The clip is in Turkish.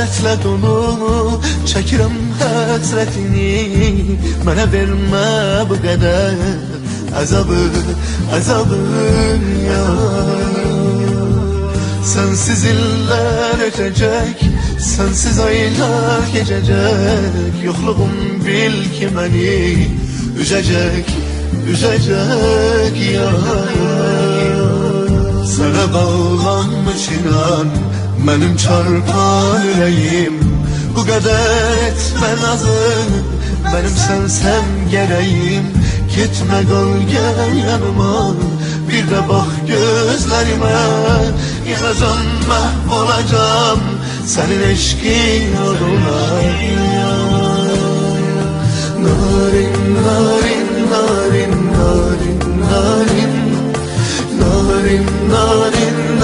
Dərtlə dolu çəkirəm həsrətini, mənə vermə bu qədər əzabı, əzabı ya. Sensiz iller ötecek, sensiz aylar geçecek. Yokluğum bil ki beni üzecek, üzecek ya. Sana bağlanmış inan benim çarpan yüreğim. Bu kadar etme nazın, benim sensem gereğim. Gitme kal gel yanıma, bir de bak gözlerime. Yanacağım, mahvolacağım senin eşkin yoluna. Narin, narin, narin, narin, narin, narin, narin, narin.